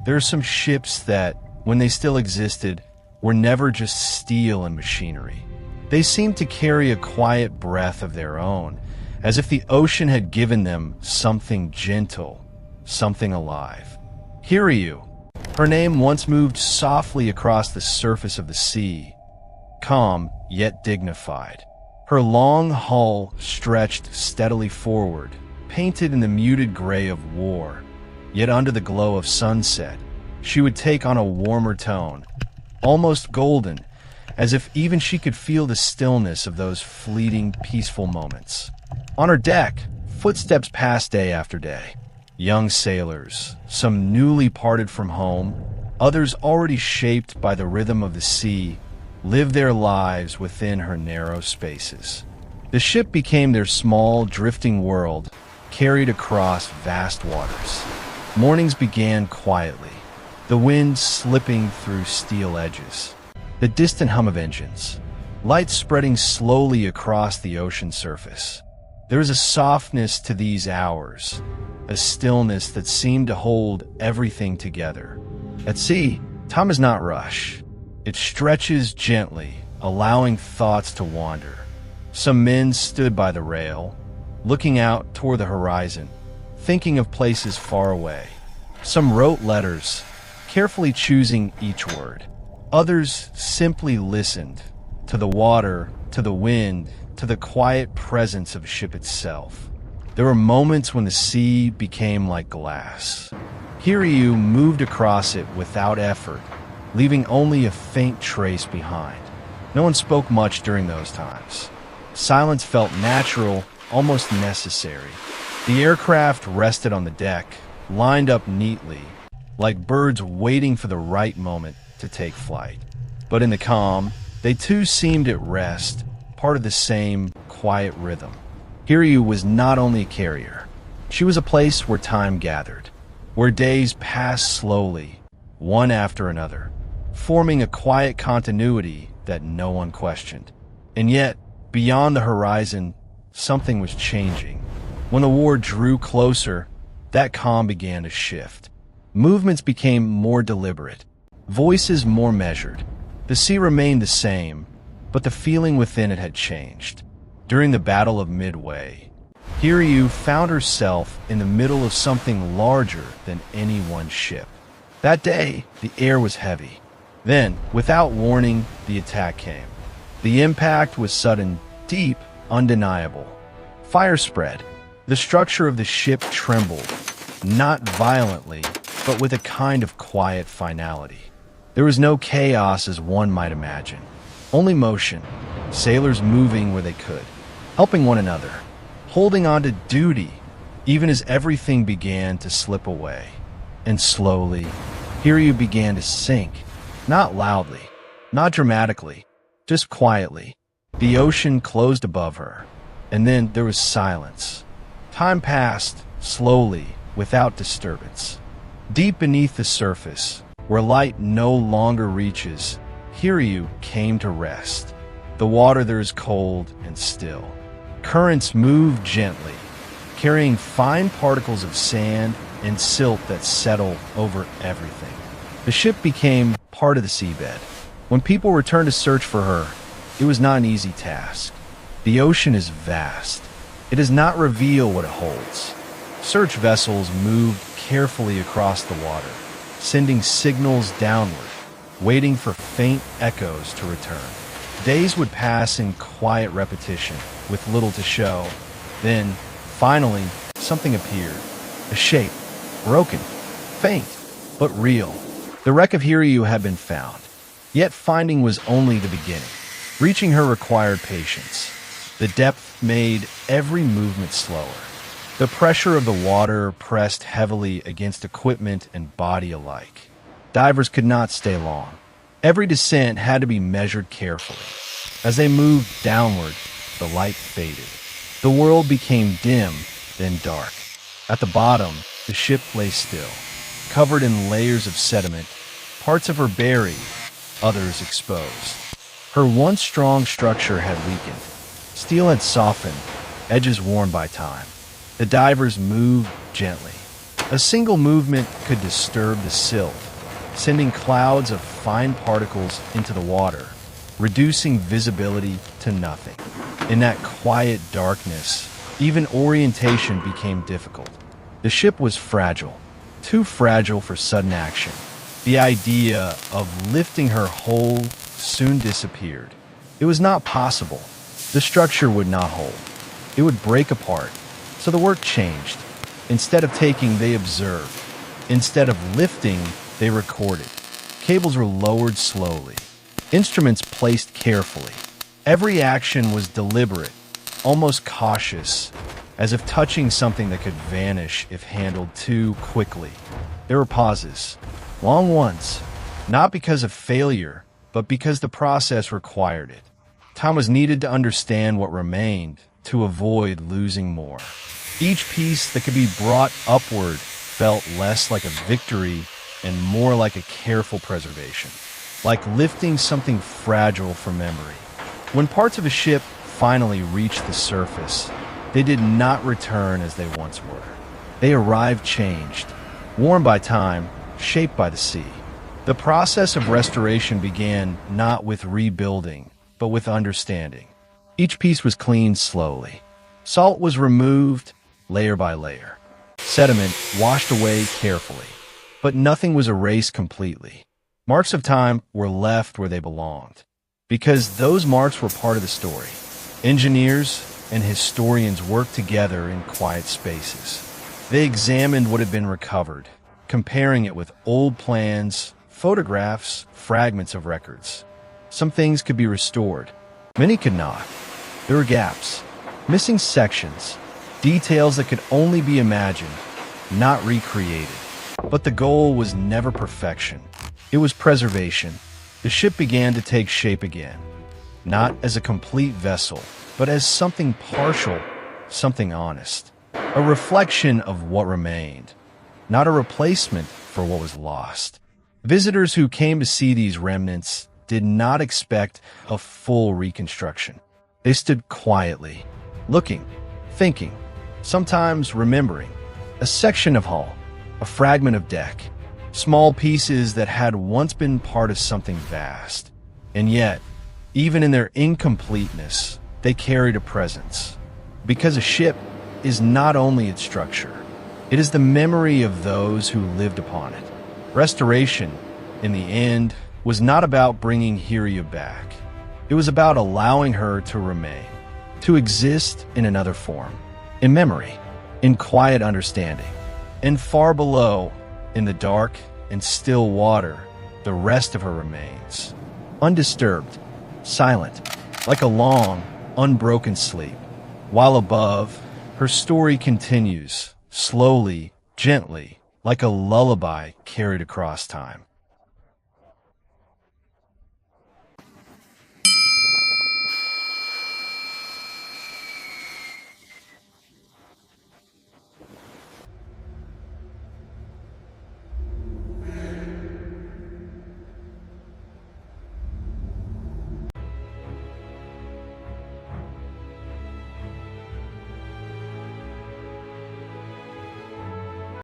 There are some ships that, when they still existed, were never just steel and machinery. They seemed to carry a quiet breath of their own, as if the ocean had given them something gentle, something alive. Hiryu. Her name once moved softly across the surface of the sea, calm yet dignified. Her long hull stretched steadily forward, painted in the muted gray of war. Yet under the glow of sunset, she would take on a warmer tone, almost golden, as if even she could feel the stillness of those fleeting, peaceful moments. On her deck, footsteps passed day after day. Young sailors, some newly parted from home, others already shaped by the rhythm of the sea, lived their lives within her narrow spaces. The ship became their small, drifting world, carried across vast waters. Mornings began quietly, the wind slipping through steel edges, the distant hum of engines, light spreading slowly across the ocean surface. There was a softness to these hours, a stillness that seemed to hold everything together. At sea, time does not rush. It stretches gently, allowing thoughts to wander. Some men stood by the rail, looking out toward the horizon, thinking of places far away. Some wrote letters, carefully choosing each word. Others simply listened, to the water, to the wind, to the quiet presence of the ship itself. There were moments when the sea became like glass. Hiryu moved across it without effort, leaving only a faint trace behind. No one spoke much during those times. Silence felt natural, almost necessary. The aircraft rested on the deck, lined up neatly, like birds waiting for the right moment to take flight. But in the calm, they too seemed at rest, part of the same quiet rhythm. Hiryu was not only a carrier. She was a place where time gathered, where days passed slowly, one after another, forming a quiet continuity that no one questioned. And yet, beyond the horizon, something was changing. When the war drew closer, that calm began to shift. Movements became more deliberate, voices more measured. The sea remained the same, but the feeling within it had changed. During the Battle of Midway, Hiryu found herself in the middle of something larger than any one ship. That day, the air was heavy. Then, without warning, the attack came. The impact was sudden, deep, undeniable. Fire spread. The structure of the ship trembled, not violently, but with a kind of quiet finality. There was no chaos as one might imagine, only motion, sailors moving where they could, helping one another, holding on to duty, even as everything began to slip away. And slowly, Hiryu began to sink, not loudly, not dramatically, just quietly. The ocean closed above her, and then there was silence. Time passed, slowly, without disturbance. Deep beneath the surface, where light no longer reaches, Hiryu came to rest. The water there is cold and still. Currents move gently, carrying fine particles of sand and silt that settle over everything. The ship became part of the seabed. When people returned to search for her, it was not an easy task. The ocean is vast. It does not reveal what it holds. Search vessels moved carefully across the water, sending signals downward, waiting for faint echoes to return. Days would pass in quiet repetition, with little to show. Then, finally, something appeared. A shape, broken, faint, but real. The wreck of Hiryu had been found. Yet finding was only the beginning. Reaching her required patience. The depth made every movement slower. The pressure of the water pressed heavily against equipment and body alike. Divers could not stay long. Every descent had to be measured carefully. As they moved downward, the light faded. The world became dim, then dark. At the bottom, the ship lay still, covered in layers of sediment, parts of her buried, others exposed. Her once strong structure had weakened. Steel had softened, edges worn by time. The divers moved gently, A single movement could disturb the silt, sending clouds of fine particles into the water, reducing visibility to nothing. In that quiet darkness, even orientation became difficult. The ship was fragile, too fragile for sudden action. The idea of lifting her whole soon disappeared. It was not possible. The structure would not hold. It would break apart. So the work changed. Instead of taking, they observed. Instead of lifting, they recorded. Cables were lowered slowly. Instruments placed carefully. Every action was deliberate, almost cautious, as if touching something that could vanish if handled too quickly. There were pauses, long ones, not because of failure, but because the process required it. Time was needed to understand what remained, to avoid losing more. Each piece that could be brought upward felt less like a victory and more like a careful preservation, like lifting something fragile from memory. When parts of a ship finally reached the surface, they did not return as they once were. They arrived changed, worn by time, shaped by the sea. The process of restoration began not with rebuilding, but with understanding. Each piece was cleaned slowly. Salt was removed layer by layer. Sediment washed away carefully. But nothing was erased completely. Marks of time were left where they belonged, because those marks were part of the story. Engineers and historians worked together in quiet spaces. They examined what had been recovered, comparing it with old plans, photographs, fragments of records. Some things could be restored. Many could not. There were gaps, missing sections, details that could only be imagined, not recreated. But the goal was never perfection. It was preservation. The ship began to take shape again, not as a complete vessel, but as something partial, something honest. A reflection of what remained, not a replacement for what was lost. Visitors who came to see these remnants did not expect a full reconstruction. They stood quietly, looking, thinking, sometimes remembering. A section of hull, a fragment of deck, small pieces that had once been part of something vast. And yet, even in their incompleteness, they carried a presence. Because a ship is not only its structure, it is the memory of those who lived upon it. Restoration, in the end, was not about bringing Hiryu back. It was about allowing her to remain, to exist in another form, in memory, in quiet understanding. And far below, in the dark and still water, the rest of her remains, undisturbed, silent, like a long, unbroken sleep. While above, her story continues, slowly, gently, like a lullaby carried across time.